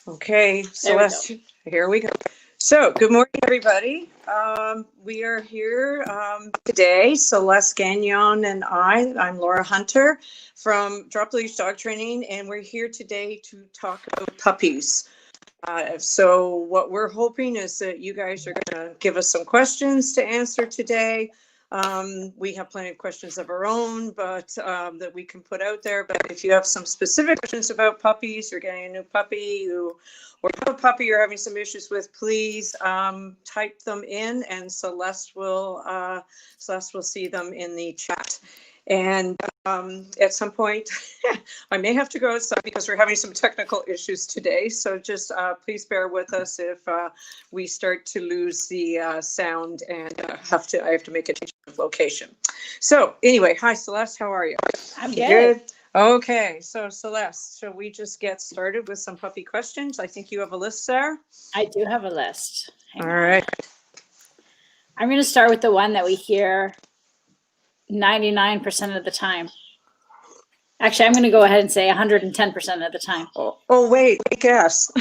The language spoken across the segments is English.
Okay, There we go. Celeste, here we go. So, good morning, everybody. We are here today, Celeste, Gagnon, and I'm Laura Hunter from Drop the Leash Dog Training, and we're here today to talk about puppies. So what we're hoping is that you guys are going to give us some questions to answer today. We have plenty of questions of our own, but that we can put out there. But if you have some specific questions about puppies, you're getting a new puppy, or have a puppy you're having some issues with, please type them in, and Celeste will see them in the chat. And at some point, I may have to go outside because we're having some technical issues today. So just please bear with us if we start to lose the sound and I have to make a change of location. So anyway, hi Celeste, how are you? I'm good. Okay, so Celeste, shall we just get started with some puppy questions? I think you have a list there. I do have a list. All right. I'm going to start with the one that we hear 99% of the time. Actually, I'm going to go ahead and say 110% of the time. Oh wait, guess.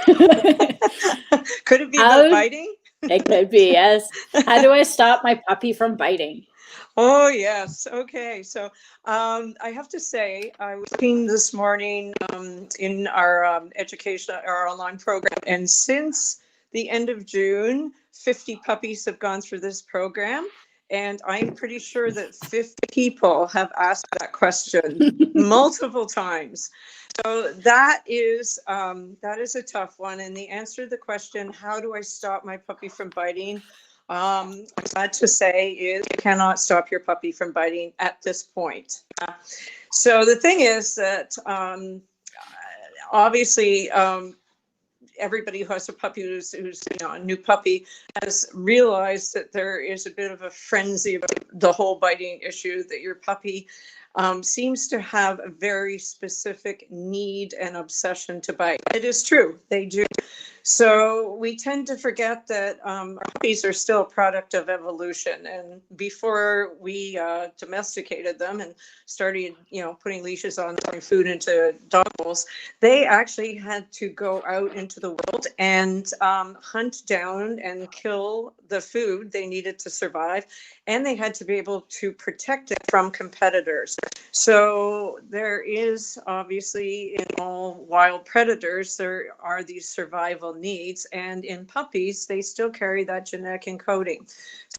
Could it be about biting? It could be, yes. How do I stop my puppy from biting? Oh, yes. Okay. So I have to say, I was looking this morning in our education, our online program, and since the end of June, 50 puppies have gone through this program. And I'm pretty sure that 50 people have asked that question multiple times. So that is a tough one. And the answer to the question, how do I stop my puppy from biting? I'm glad to say is you cannot stop your puppy from biting at this point. So the thing is that obviously everybody who has a puppy who's a new puppy has realized that there is a bit of a frenzy about the whole biting issue, that your puppy seems to have a very specific need and obsession to bite. It is true, they do. So we tend to forget that our puppies are still a product of evolution. And before we domesticated them and started, putting leashes on, throwing food into dog bowls, they actually had to go out into the world and hunt down and kill the food they needed to survive. And they had to be able to protect it from competitors. So there is obviously in all wild predators, there are these survival needs. And in puppies, they still carry that genetic encoding.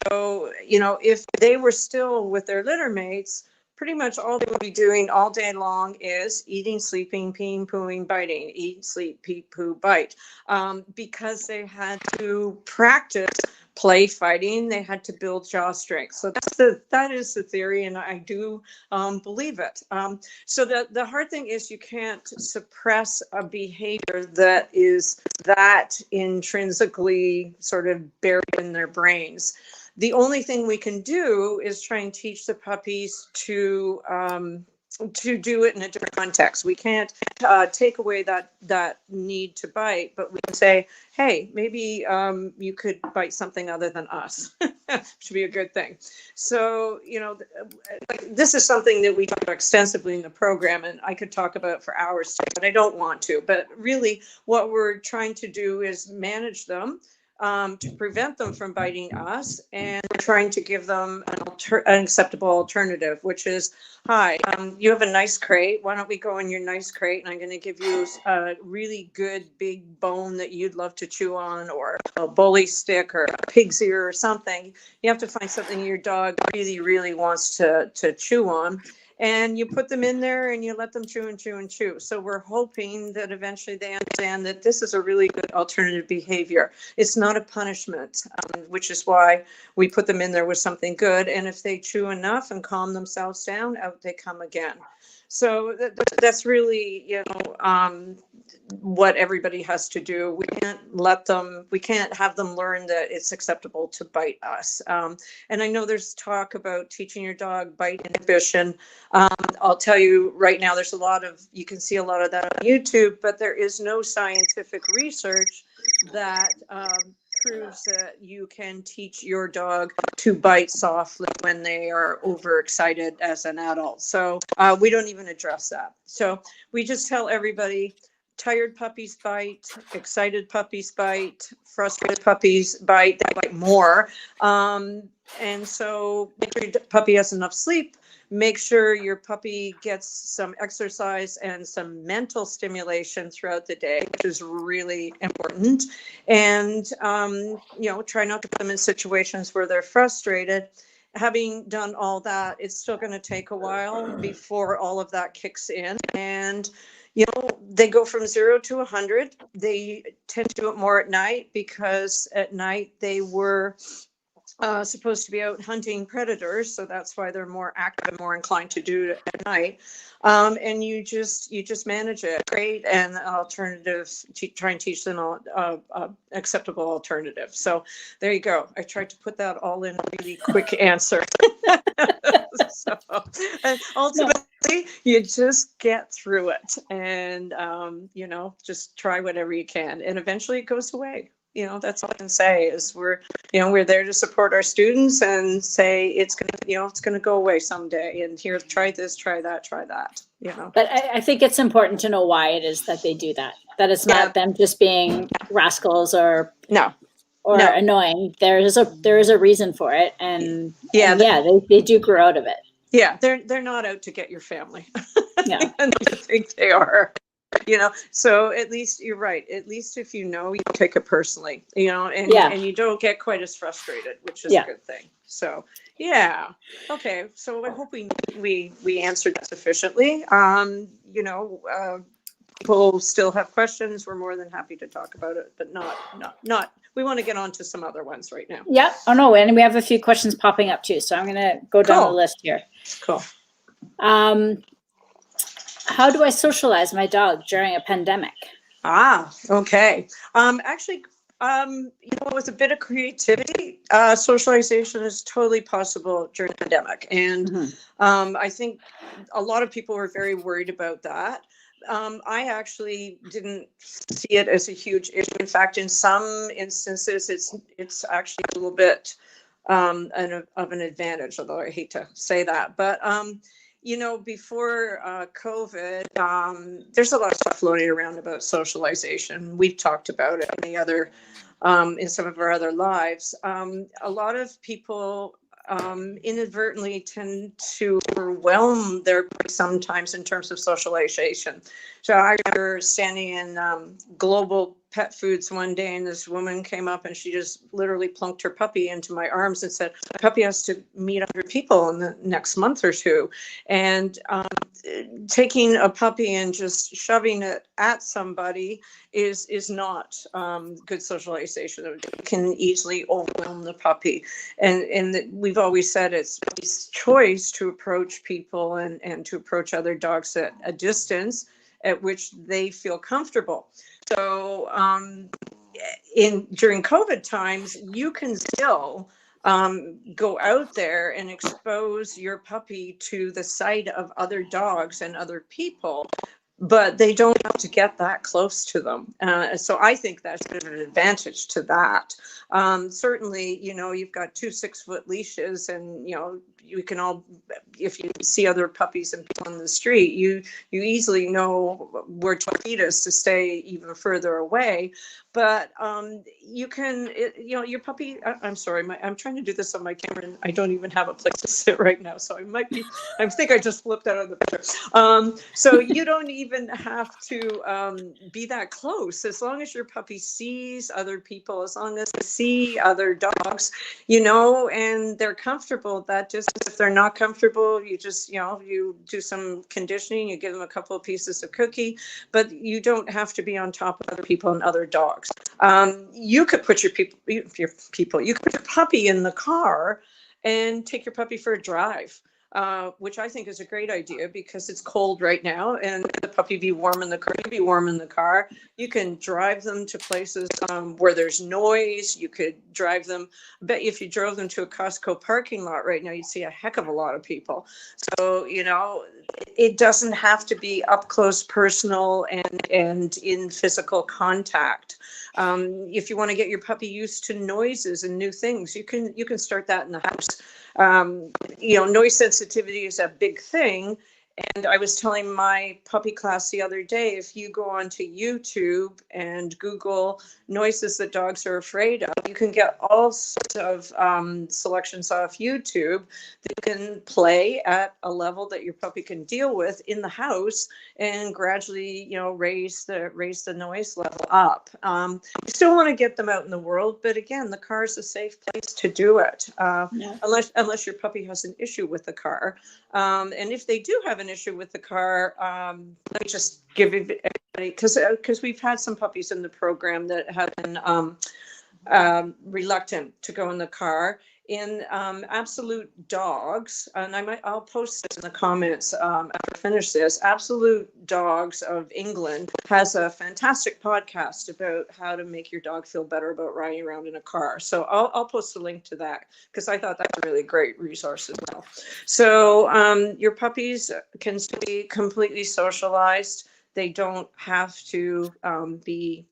So, if they were still with their litter mates, pretty much all they would be doing all day long is eating, sleeping, peeing, pooing, biting, eat, sleep, pee, poo, bite, because they had to practice play fighting. They had to build jaw strength. So that is the theory, and I do believe it. So the hard thing is you can't suppress a behavior that is that intrinsically sort of buried in their brains. The only thing we can do is try and teach the puppies to do it in a different context. We can't take away that need to bite, but we can say, hey, maybe you could bite something other than us. Should be a good thing. So, this is something that we talk about extensively in the program, and I could talk about for hours today, but I don't want to. But really, what we're trying to do is manage them to prevent them from biting us, and we're trying to give them an acceptable alternative, which is, hi, you have a nice crate. Why don't we go in your nice crate, and I'm going to give you a really good big bone that you'd love to chew on, or a bully stick, or a pig's ear, or something. You have to find something your dog really, really wants to chew on. And you put them in there and you let them chew and chew and chew. So we're hoping that eventually they understand that this is a really good alternative behavior. It's not a punishment, which is why we put them in there with something good. And if they chew enough and calm themselves down, out they come again. So that's really, what everybody has to do. We can't have them learn that it's acceptable to bite us. And I know there's talk about teaching your dog bite inhibition. I'll tell you right now, you can see a lot of that on YouTube, but there is no scientific research that proves that you can teach your dog to bite softly when they are overexcited as an adult. So we don't even address that. So we just tell everybody, tired puppies bite, excited puppies bite, frustrated puppies bite, they bite more. And so make sure your puppy has enough sleep. Make sure your puppy gets some exercise and some mental stimulation throughout the day, which is really important. And, try not to put them in situations where they're frustrated. Having done all that, it's still going to take a while before all of that kicks in. And, they go from 0 to 100. They tend to do it more at night because at night they were supposed to be out hunting predators, so that's why they're more active and more inclined to do it at night. And you just manage it, great, and alternatives. Try and teach them acceptable alternative. So there you go. I tried to put that all in a really quick answer. So and ultimately, you just get through it, and just try whatever you can, and eventually it goes away. That's all I can say is we're there to support our students and say it's gonna go away someday. And here, try this, try that. But I think it's important to know why it is that they do that. That it's not them just being rascals or annoying. There is a reason for it, and they do grow out of it. Yeah, they're not out to get your family. Yeah, and I think they are. So at least you're right. At least if you take it personally, and you don't get quite as frustrated, which is a good thing. So okay. So I hope we answered that sufficiently. People still have questions. We're more than happy to talk about it, but not. We want to get on to some other ones right now. Yeah. Oh no, and we have a few questions popping up too. So I'm going to go down the list here. Cool. How do I socialize my dog during a pandemic? Okay. Actually, with a bit of creativity, socialization is totally possible during the pandemic. And I think a lot of people were very worried about that. I actually didn't see it as a huge issue. In fact, in some instances, it's actually a little bit of an advantage, although I hate to say that. But before COVID, there's a lot of stuff floating around about socialization. We've talked about it in some of our other lives. A lot of people inadvertently tend to overwhelm their prey sometimes in terms of socialization. So I remember standing in Global Pet Foods one day, and this woman came up and she just literally plunked her puppy into my arms and said, "My puppy has to meet other people in the next month or two." And taking a puppy and just shoving it at somebody is not good socialization. It can easily overwhelm the puppy. And we've always said it's puppy's choice to approach people and to approach other dogs at a distance at which they feel comfortable. So during COVID times, you can still go out there and expose your puppy to the sight of other dogs and other people, but they don't have to get that close to them. So I think that's a bit of an advantage to that. Certainly, you've got 2 6-foot leashes, and you can all, if you see other puppies and people on the street, you easily know where to feed us to stay even further away. But you can, your puppy. I'm sorry, I'm trying to do this on my camera, and I don't even have a place to sit right now. So I think I just flipped out of the picture. So you don't even have to be that close. As long as your puppy sees other people, as long as they see other dogs, and they're comfortable. That just, if they're not comfortable, you just, you do some conditioning, you give them a couple of pieces of cookie, but you don't have to be on top of other people and other dogs. You could put you could put your puppy in the car and take your puppy for a drive. Which I think is a great idea because it's cold right now, and the puppy be warm in the car. You be warm in the car. You can drive them to places where there's noise. You could drive them. I bet if you drove them to a Costco parking lot right now, you'd see a heck of a lot of people. So it doesn't have to be up close, personal, and in physical contact. If you want to get your puppy used to noises and new things, you can start that in the house. Noise sensitivity is a big thing, And I was telling my puppy class the other day, if you go onto YouTube and Google noises that dogs are afraid of, you can get all sorts of selections off YouTube that you can play at a level that your puppy can deal with in the house, and gradually, raise the noise level up. You still want to get them out in the world, but again, the car is a safe place to do it, unless your puppy has an issue with the car. And if they do have an issue with the car, let me just give everybody, because we've had some puppies in the program that have been reluctant to go in the car. In Absolute Dogs, and I'll post this in the comments after I finish this. Absolute Dogs of England has a fantastic podcast about how to make your dog feel better about riding around in a car. So I'll post a link to that, because I thought that's a really great resource as well. So your puppies can be completely socialized. They don't have to be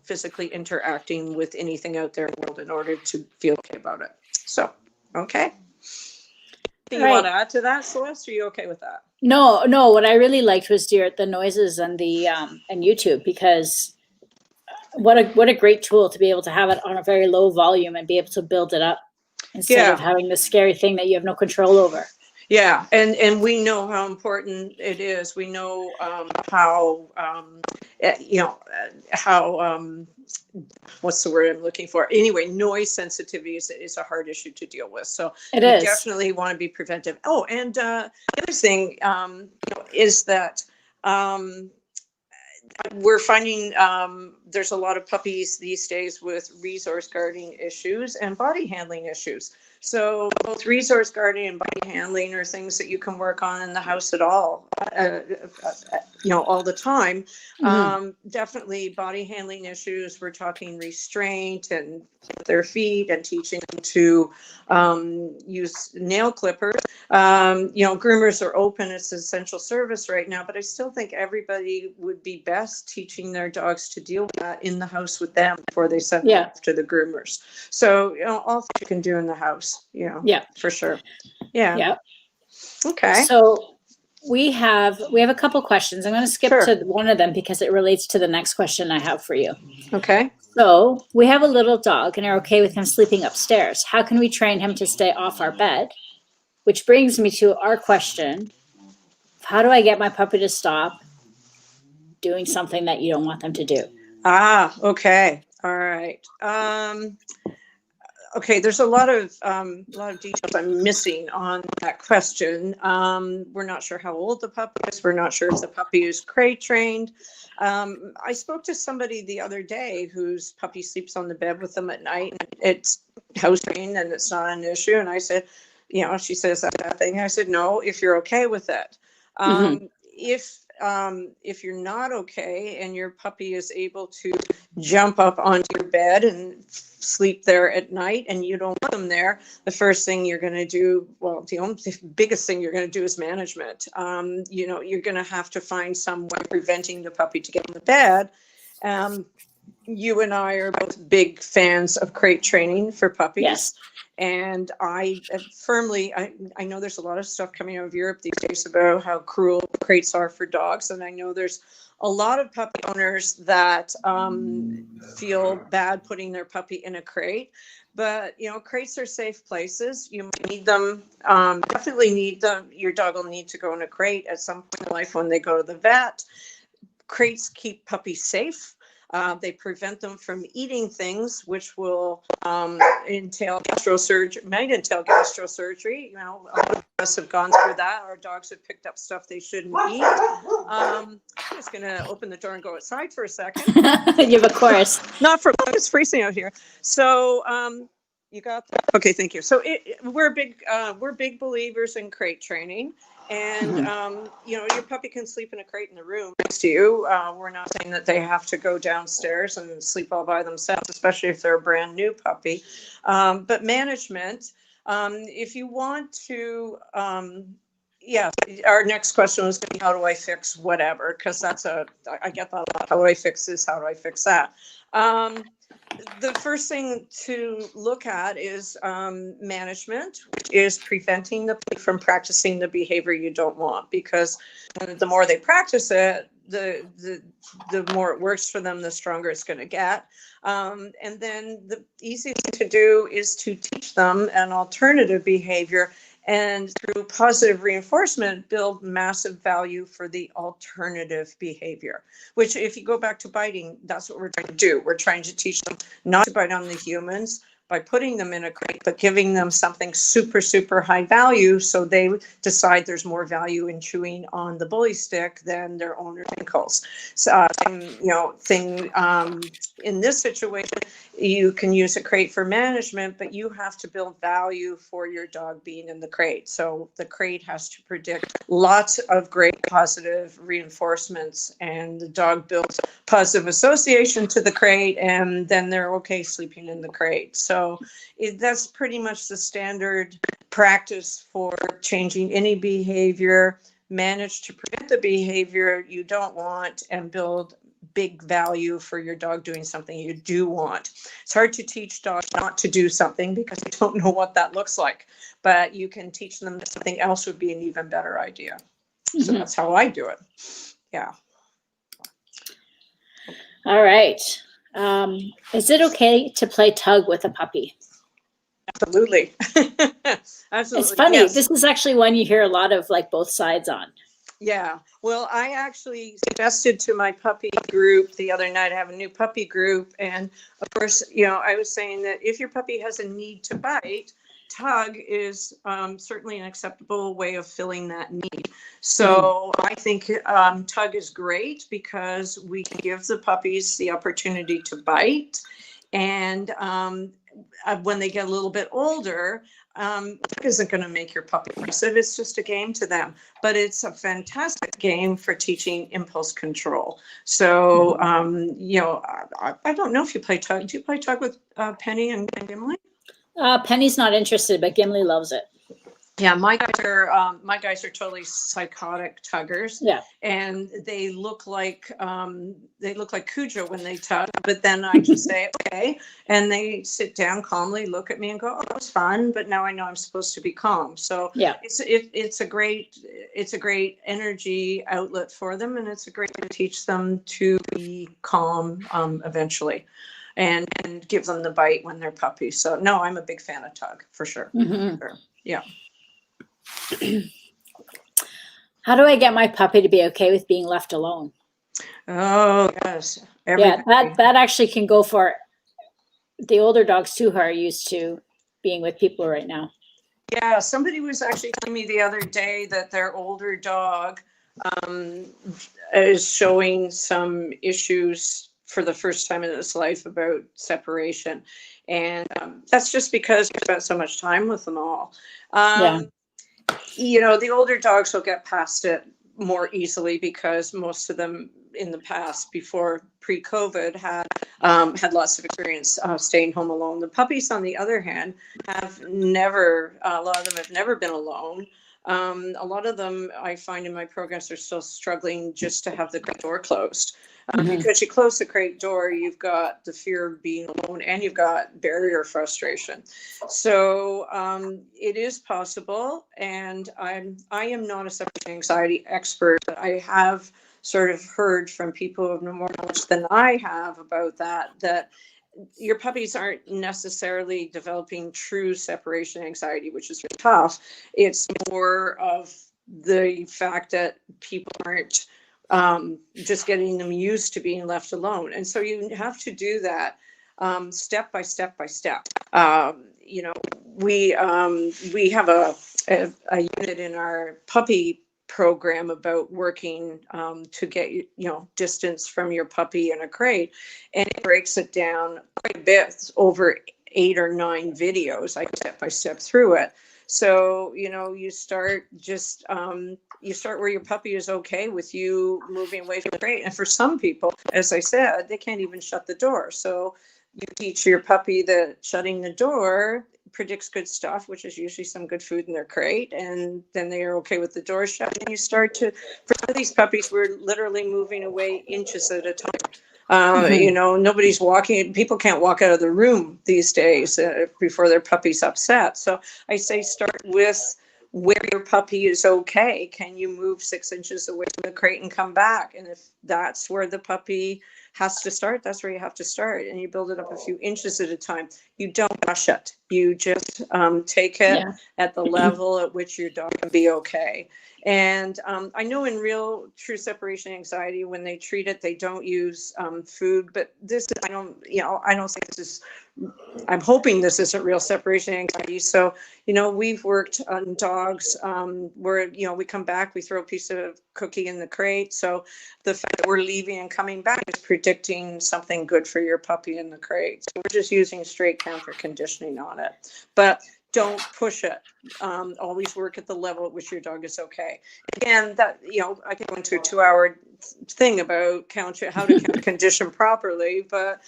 physically interacting with anything out there in the world in order to feel okay about it. So, okay. Do you want to add to that, Celeste? Are you okay with that? No. What I really liked was the noises and the and YouTube, because what a great tool to be able to have it on a very low volume and be able to build it up instead of having this scary thing that you have no control over. Yeah, and we know how important it is. We know how what's the word I'm looking for? Anyway, noise sensitivity is a hard issue to deal with. So you definitely want to be preventive. Oh, and the other thing is that we're finding there's a lot of puppies these days with resource guarding issues and body handling issues. So both resource guarding and body handling are things that you can work on in the house at all, all the time. Definitely body handling issues. We're talking restraint and their feet and teaching them to use nail clippers. Groomers are open. It's an essential service right now, but I still think everybody would be best teaching their dogs to deal with that in the house with them before they send them off to the groomers. So, all things you can do in the house, for sure. Yeah. Okay. So we have a couple questions. I'm going to skip to one of them because it relates to the next question I have for you. Okay. So we have a little dog and are okay with him sleeping upstairs. How can we train him to stay off our bed? Which brings me to our question. How do I get my puppy to stop doing something that you don't want them to do? Okay. All right. Okay, there's a lot of details I'm missing on that question. We're not sure how old the puppy is. We're not sure if the puppy is crate trained. I spoke to somebody the other day whose puppy sleeps on the bed with them at night. And it's house trained and it's not an issue. And I said, she says that thing. I said, no, if you're okay with it. If you're not okay and your puppy is able to jump up onto your bed and sleep there at night and you don't want them there, the first thing you're going to do, the biggest thing you're going to do is management. You're going to have to find some way of preventing the puppy to get in the bed. You and I are both big fans of crate training for puppies. Yes. And I know there's a lot of stuff coming out of Europe these days about how cruel crates are for dogs. And I know there's a lot of puppy owners that feel bad putting their puppy in a crate. But, crates are safe places. You need them, definitely need them. Your dog will need to go in a crate at some point in life when they go to the vet. Crates keep puppies safe. They prevent them from eating things, which will entail gastrosurgery. A lot of us have gone through that. Our dogs have picked up stuff they shouldn't eat. I'm just going to open the door and go outside for a second. Yeah, of course. Not for long. It's freezing out here. So you got that? Okay, thank you. So we're big believers in crate training. And, your puppy can sleep in a crate in the room next to you. We're not saying that they have to go downstairs and sleep all by themselves, especially if they're a brand new puppy. But management, if you want to, our next question was going to be, how do I fix whatever? Because I get that a lot. How do I fix this? How do I fix that? the first thing to look at is management, which is preventing the puppy from practicing the behavior you don't want, because the more they practice it, the more it works for them, the stronger it's going to get. And then the easy thing to do is to teach them an alternative behavior, and through positive reinforcement, build massive value for the alternative behavior, which, if you go back to biting, that's what we're trying to do. We're trying to teach them not to bite on the humans by putting them in a crate, but giving them something super, super high value, so they decide there's more value in chewing on the bully stick than their owner's ankles. So, in this situation, you can use a crate for management, but you have to build value for your dog being in the crate. So the crate has to predict lots of great positive reinforcements, and the dog builds positive association to the crate, and then they're okay sleeping in the crate. So that's pretty much the standard practice for changing any behavior. Manage to prevent the behavior you don't want, and build big value for your dog doing something you do want. It's hard to teach dogs not to do something because they don't know what that looks like, but you can teach them that something else would be an even better idea. Mm-hmm. So that's how I do it. Yeah. All right. Is it okay to play tug with a puppy? Absolutely. Absolutely. It's funny. Yes. This is actually one you hear a lot of, like, both sides on. Yeah. Well, I actually suggested to my puppy group the other night, I have a new puppy group. And of course, I was saying that if your puppy has a need to bite, tug is certainly an acceptable way of filling that need. So I think tug is great because we can give the puppies the opportunity to bite. And when they get a little bit older, tug isn't going to make your puppy aggressive. It's just a game to them, but it's a fantastic game for teaching impulse control. So, I don't know if you play tug. Do you play tug with Penny and Gimli? Penny's not interested, but Gimli loves it. Yeah, my guys are totally psychotic tuggers. Yeah, and they look like Cujo when they tug. But then I just say okay, and they sit down calmly, look at me, and go, "Oh, that was fun." But now I know I'm supposed to be calm. So yeah, it's a great energy outlet for them, and it's a great way to teach them to be calm eventually, and give them the bite when they're puppies. So no, I'm a big fan of tug for sure. Mm-hmm. Sure. Yeah. How do I get my puppy to be okay with being left alone? Oh, yes. Yeah, that actually can go for the older dogs too, who are used to being with people right now. Yeah, somebody was actually telling me the other day that their older dog is showing some issues for the first time in its life about separation. And that's just because we spent so much time with them all. Yeah. The older dogs will get past it more easily because most of them in the past, before pre-COVID, had lots of experience staying home alone. The puppies, on the other hand, a lot of them have never been alone. A lot of them, I find in my programs, are still struggling just to have the door closed. Because you close the crate door, you've got the fear of being alone, and you've got barrier frustration. So it is possible, and I am not a separation anxiety expert, but I have sort of heard from people who have more knowledge than I have about that your puppies aren't necessarily developing true separation anxiety, which is really tough. It's more of the fact that people aren't just getting them used to being left alone. And so you have to do that step by step by step. We have a unit in our puppy program about working to get distance from your puppy in a crate, and it breaks it down quite a bit over 8 or 9 videos. I step by step through it. So you start where your puppy is okay with you moving away from the crate. And for some people, as I said, they can't even shut the door. So you teach your puppy that shutting the door predicts good stuff, which is usually some good food in their crate, and then they are okay with the door shut. And you start to, for some of these puppies, we're literally moving away inches at a time. You know, nobody's walking. People can't walk out of the room these days before their puppy's upset. So I say start with where your puppy is okay. Can you move 6 inches away from the crate and come back? And if that's where the puppy has to start, that's where you have to start. And you build it up a few inches at a time. You don't rush it. You just take it at the level at which your dog can be okay. And I know in real true separation anxiety, when they treat it, they don't use food. But this, I don't think this is, I'm hoping this isn't real separation anxiety. So, you know, we've worked on dogs where, you know, we come back, we throw a piece of cookie in the crate. So the fact that we're leaving and coming back is predicting something good for your puppy in the crate. So we're just using straight counter conditioning on it. But don't push it. Always work at the level at which your dog is okay. Again, that, you know, I could go into a 2-hour thing about how to counter condition properly, but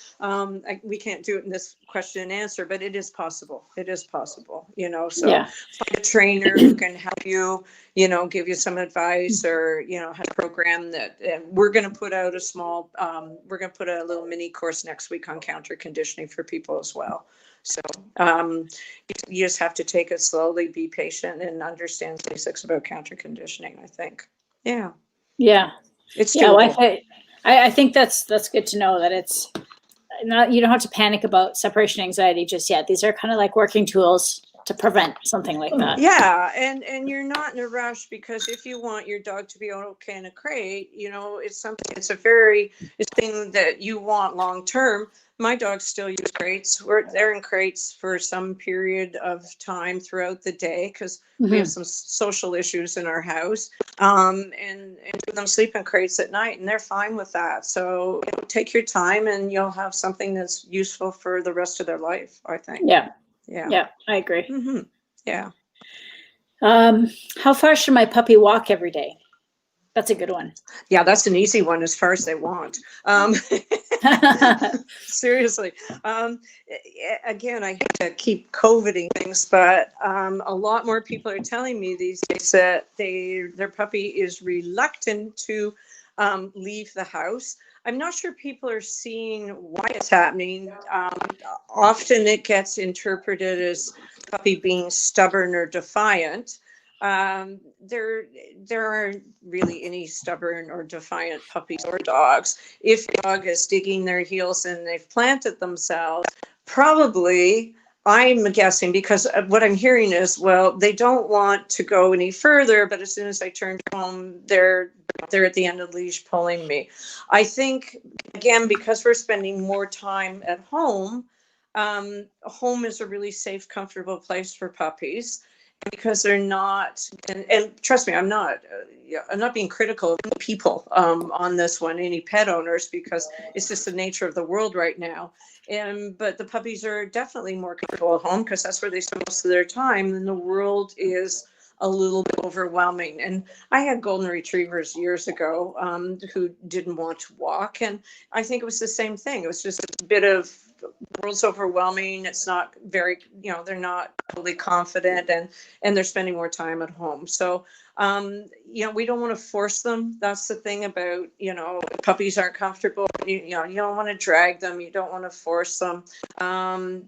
we can't do it in this question and answer, but it is possible. It is possible, you know, so find a trainer who can help you, you know, give you some advice, or, you know, have a program that, and we're going to put out a small, we're going to put a little mini course next week on counter conditioning for people as well. So you just have to take it slowly, be patient, and understand basics about counter conditioning, I think. Yeah. It's doable. Well, I think that's good to know that it's not, you don't have to panic about separation anxiety just yet. These are kind of like working tools to prevent something like that. Yeah, and you're not in a rush, because if you want your dog to be okay in a crate, you know, it's a thing that you want long term. My dogs still use crates. They're in crates for some period of time throughout the day, because we have some social issues in our house. And them sleep in crates at night, and they're fine with that. So, you know, take your time, and you'll have something that's useful for the rest of their life, I think. Yeah, I agree. Yeah. How far should my puppy walk every day? That's a good one. Yeah, that's an easy one, as far as they want. Seriously. Again, I hate to keep COVIDing things, but a lot more people are telling me these days that their puppy is reluctant to leave the house. I'm not sure people are seeing why it's happening. Often it gets interpreted as puppy being stubborn or defiant. There aren't really any stubborn or defiant puppies or dogs. If your dog is digging their heels and they've planted themselves, probably, I'm guessing, because what I'm hearing is, well, they don't want to go any further, but as soon as I turn home, they're at the end of the leash pulling me. I think, again, because we're spending more time at home, home is a really safe, comfortable place for puppies. Because they're not, and trust me, I'm not being critical of people on this one, any pet owners, because it's just the nature of the world right now. But the puppies are definitely more comfortable at home, because that's where they spend most of their time, and the world is a little bit overwhelming. And I had golden retrievers years ago who didn't want to walk, and I think it was the same thing. It was just a bit of, the world's overwhelming. It's not very, you know, they're not totally confident, and they're spending more time at home. So, you know, we don't want to force them. That's the thing about, you know, puppies aren't comfortable. You know, you don't want to drag them. You don't want to force them.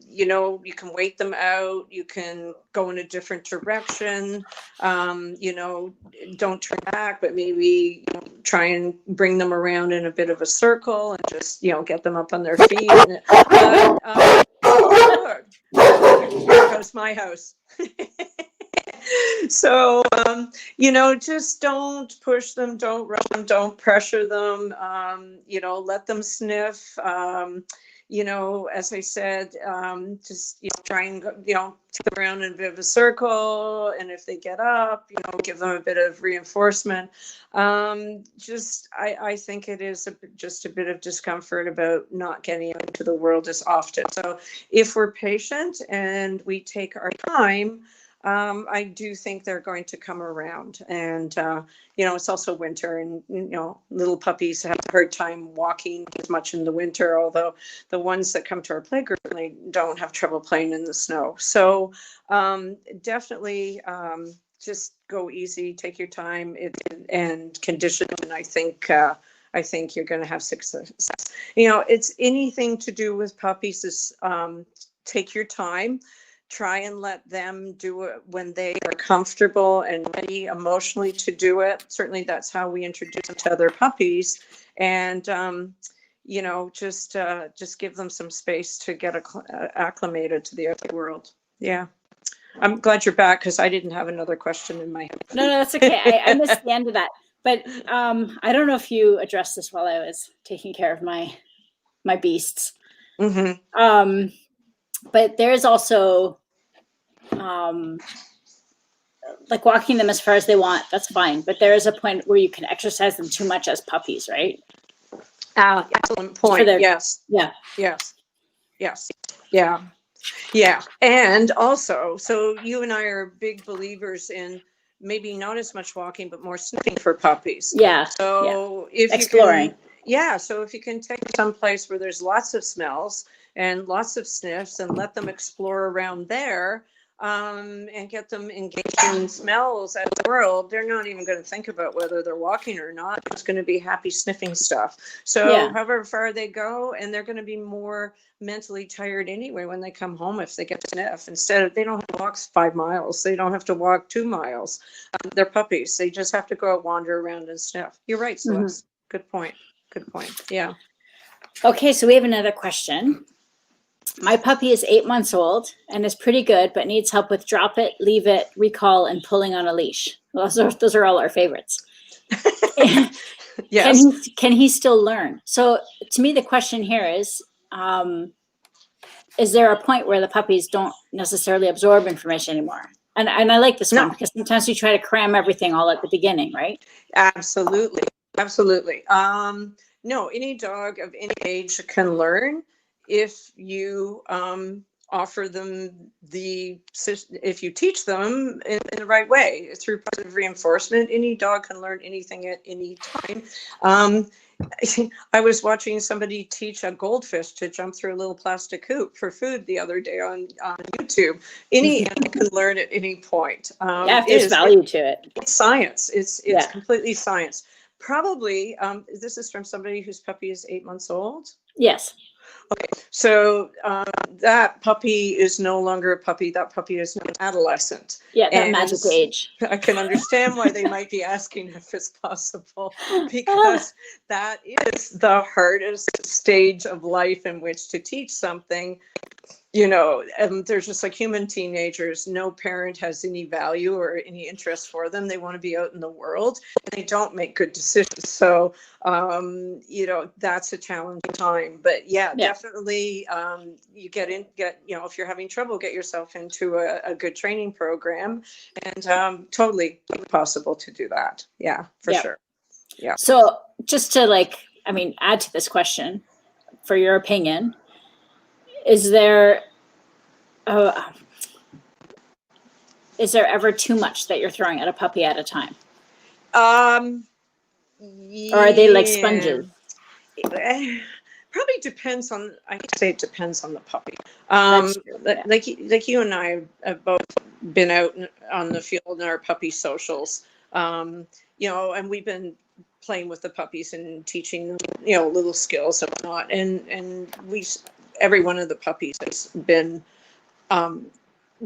You know, you can wait them out. You can go in a different direction. You know, don't turn back, but maybe, you know, try and bring them around in a bit of a circle and just, you know, get them up on their feet. Look, here goes my house. So, you know, just don't push them, don't rush them, don't pressure them, you know, let them sniff. You know, as I said, just, you know, try and go, you know, take them around in a bit of a circle. And if they get up, you know, give them a bit of reinforcement. I think it is just a bit of discomfort about not getting into the world as often. So if we're patient and we take our time, I do think they're going to come around. And, you know, it's also winter, and, you know, little puppies have a hard time walking as much in the winter, although the ones that come to our playgroup, they don't have trouble playing in the snow. So definitely just go easy, take your time, and condition. And I think I think you're going to have success. You know, it's anything to do with puppies is take your time. Try and let them do it when they are comfortable and ready emotionally to do it. Certainly that's how we introduce them to other puppies. And, you know, just give them some space to get acclimated to the outside world. Yeah. I'm glad you're back because I didn't have another question in my head. No, that's okay. I missed the end of that. But I don't know if you addressed this while I was taking care of my beasts. Mm-hmm. But there is also like walking them as far as they want. That's fine. But there is a point where you can exercise them too much as puppies, right? Excellent point. Yes. Yeah. Yes. Yes. Yeah. Yeah. And also, so you and I are big believers in maybe not as much walking, but more sniffing for puppies. Yeah. So if exploring. So if you can take some place where there's lots of smells and lots of sniffs and let them explore around there, and get them engaged in smells at the world, they're not even going to think about whether they're walking or not. It's going to be happy sniffing stuff. So however far they go, and they're going to be more mentally tired anyway when they come home if they get to sniff. Instead of, they don't have to walk 5 miles. They don't have to walk 2 miles. They're puppies. They just have to go out, wander around and sniff. You're right, Celeste. Good point. Good point. Yeah. Okay, so we have another question. My puppy is 8 months old and is pretty good, but needs help with drop it, leave it, recall, and pulling on a leash. Well, those are all our favorites. Yes. Can he still learn? So to me, the question here is there a point where the puppies don't necessarily absorb information anymore? And I like this one because sometimes we try to cram everything all at the beginning, right? Absolutely. Absolutely. No, any dog of any age can learn if you offer them if you teach them in the right way through positive reinforcement. Any dog can learn anything at any time. I was watching somebody teach a goldfish to jump through a little plastic hoop for food the other day on YouTube. Any animal can learn at any point. If there's value to it. It's science. It's completely science. Probably, this is from somebody whose puppy is 8 months old. Yes. Okay, so that puppy is no longer a puppy. That puppy is an adolescent. Yeah, that magic age. I can understand why they might be asking if it's possible, because that is the hardest stage of life in which to teach something. You know, there's just like human teenagers. No parent has any value or any interest for them. They want to be out in the world, and they don't make good decisions. So, you know, that's a challenging time. But definitely, you you know, if you're having trouble, get yourself into a good training program, and totally possible to do that. Yeah, for sure. Yeah. So just to add to this question, for your opinion. Is there ever too much that you're throwing at a puppy at a time? Or are they like sponges? Probably depends on. I say it depends on the puppy. Like you and I have both been out on the field in our puppy socials. You know, and we've been playing with the puppies and teaching them, you know, little skills and whatnot. And every one of the puppies has been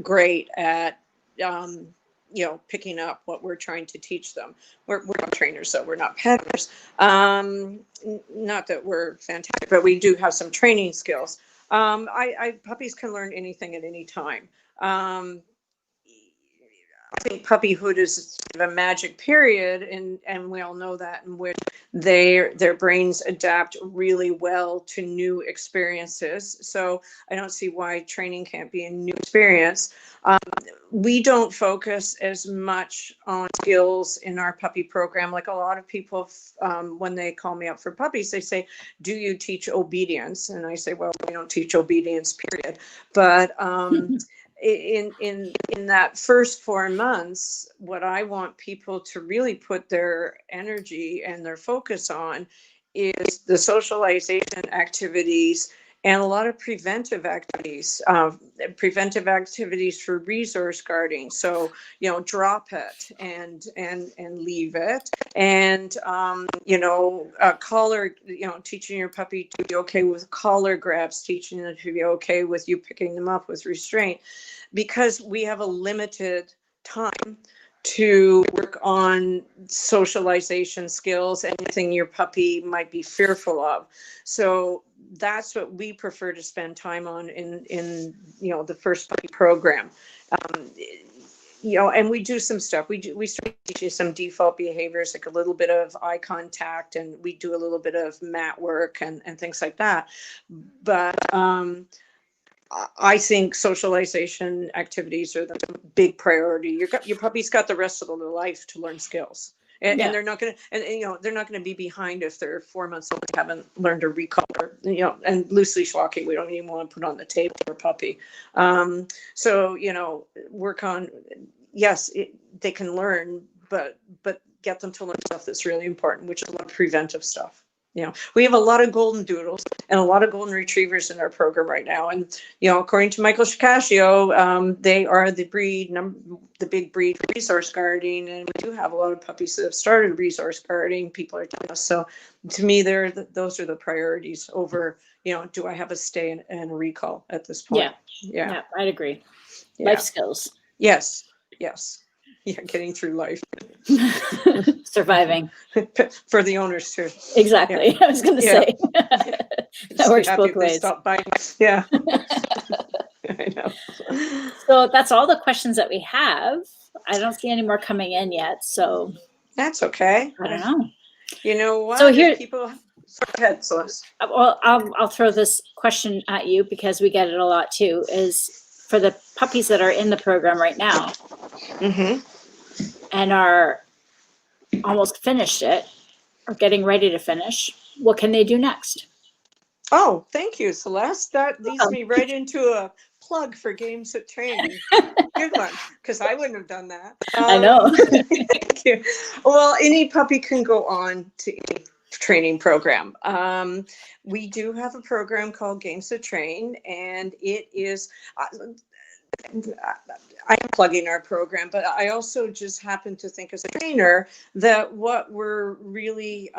great at, you know, picking up what we're trying to teach them. We're not trainers, so we're not petters. Not that we're fantastic, but we do have some training skills. Puppies can learn anything at any time. I think puppyhood is a magic period, and we all know that, in which their brains adapt really well to new experiences. So I don't see why training can't be a new experience. We don't focus as much on skills in our puppy program. Like a lot of people, when they call me up for puppies, they say, "Do you teach obedience?" And I say, "Well, we don't teach obedience, period." But in that first 4 months, what I want people to really put their energy and their focus on is the socialization activities and a lot of preventive activities for resource guarding. So, drop it and leave it. And, collar, teaching your puppy to be okay with collar grabs, teaching them to be okay with you picking them up with restraint, because we have a limited time to work on socialization skills, anything your puppy might be fearful of. So that's what we prefer to spend time on in the first puppy program. And we do some stuff. We start to teach you some default behaviors, like a little bit of eye contact, and we do a little bit of mat work and things like that. But I think socialization activities are the big priority. Your puppy's got the rest of their life to learn skills, and they're not going to, they're not going to be behind if they're 4 months old and haven't learned to recall, and loose leash walking. We don't even want to put on the table for a puppy. So work on. Yes, they can learn, but get them to learn stuff that's really important, which is a lot of preventive stuff. We have a lot of golden doodles and a lot of golden retrievers in our program right now. And, according to Michael Shikashio, they are the big breed for resource guarding. And we do have a lot of puppies that have started resource guarding. People are telling us. So to me, those are the priorities over, do I have a stay and a recall at this point? Yeah, I'd agree. Life skills. Yes. Yeah, getting through life. Surviving. For the owners too. Exactly. Yeah. I was going to say. That works both ways. Stop biting. Yeah. I know. So that's all the questions that we have. I don't see any more coming in yet. So that's okay. I don't know. You know what? So here, people. Go ahead, Celeste. Well, I'll throw this question at you because we get it a lot too. Is for the puppies that are in the program right now, and are almost finished it or getting ready to finish, what can they do next? Oh, thank you, Celeste. That leads me right into a plug for Games at Training. Good one, because I wouldn't have done that. I know. Thank you. Well, any puppy can go on to any training program. We do have a program called Games to Train, and it is I'm plugging our program, but I also just happen to think as a trainer that what we're really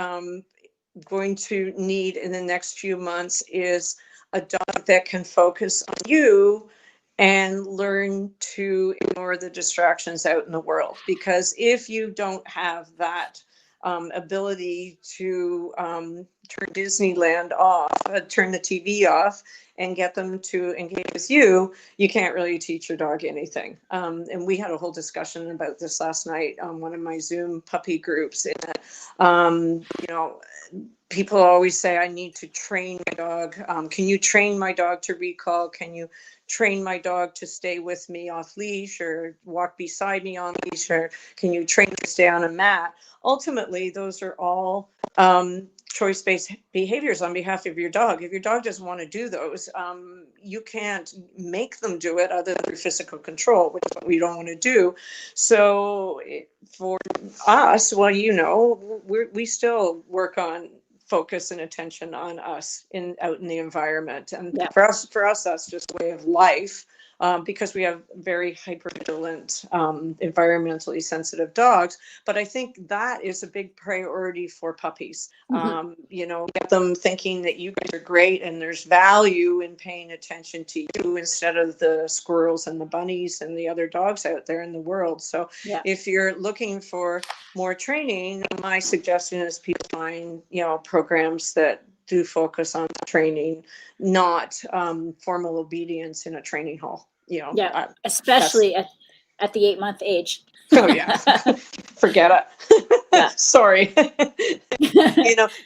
going to need in the next few months is a dog that can focus on you and learn to ignore the distractions out in the world. Because if you don't have that ability to turn Disneyland off, turn the TV off, and get them to engage with you, you can't really teach your dog anything. And we had a whole discussion about this last night on one of my Zoom puppy groups. And, people always say, I need to train my dog. Can you train my dog to recall? Can you train my dog to stay with me off leash or walk beside me on leash? Or can you train to stay on a mat? Ultimately, those are all choice-based behaviors on behalf of your dog. If your dog doesn't want to do those, you can't make them do it other than physical control, which is what we don't want to do. So for us, well, we still work on focus and attention on us out in the environment. And for us, that's just a way of life. Because we have very hypervigilant, environmentally sensitive dogs. But I think that is a big priority for puppies. Get them thinking that you guys are great and there's value in paying attention to you instead of the squirrels and the bunnies and the other dogs out there in the world. So if you're looking for more training, my suggestion is people find, programs that do focus on training, not formal obedience in a training hall. Especially at the 8-month age. Oh yeah, forget it. Sorry.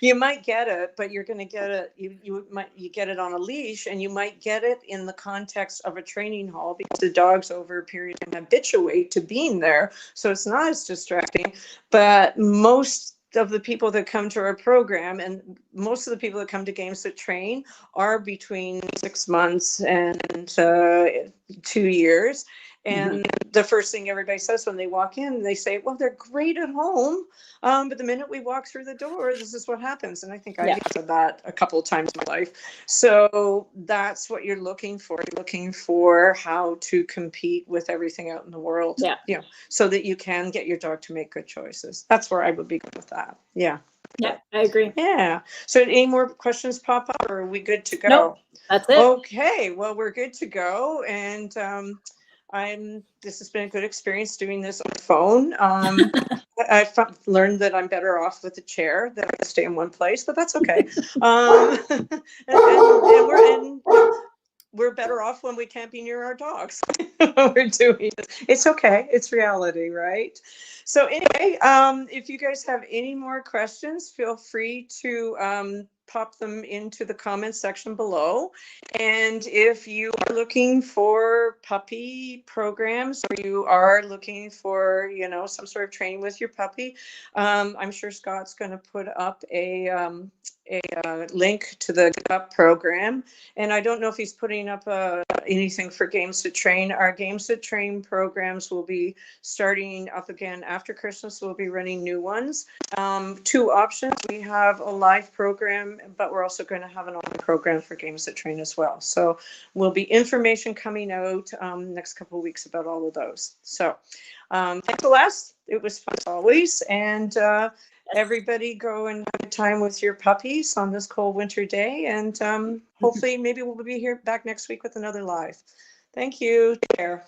You might get it, but you're going to get it. You get it on a leash, and you might get it in the context of a training hall because the dogs over a period of time habituate to being there, so it's not as distracting. But most of the people that come to our program and most of the people that come to Games to Train are between 6 months and 2 years. And the first thing everybody says when they walk in, they say, well, they're great at home. But the minute we walk through the door, this is what happens. And I think I've said that a couple of times in my life. So that's what you're looking for. You're looking for how to compete with everything out in the world, so that you can get your dog to make good choices. That's where I would be good with that. Yeah. Yeah, I agree. Yeah. So any more questions pop up, or are we good to go? Nope, that's it. Okay. Well, we're good to go. And this has been a good experience doing this on the phone. I've learned that I'm better off with a chair than to stay in one place, but that's okay. And we're better off when we can't be near our dogs. We're doing it. It's okay. It's reality, right? So anyway, if you guys have any more questions, feel free to pop them into the comments section below. And if you are looking for puppy programs, or you are looking for, some sort of training with your puppy, I'm sure Scott's going to put up a link to the Good Pup program. And I don't know if he's putting up anything for Games to Train. Our Games to Train programs will be starting up again after Christmas. We'll be running new ones. Two options. We have a live program, but we're also going to have an online program for Games to Train as well. So will be information coming out next couple of weeks about all of those. So thanks, Celeste. It was fun as always. And everybody go and have a time with your puppies on this cold winter day. And hopefully maybe we'll be here back next week with another live. Thank you. Take care.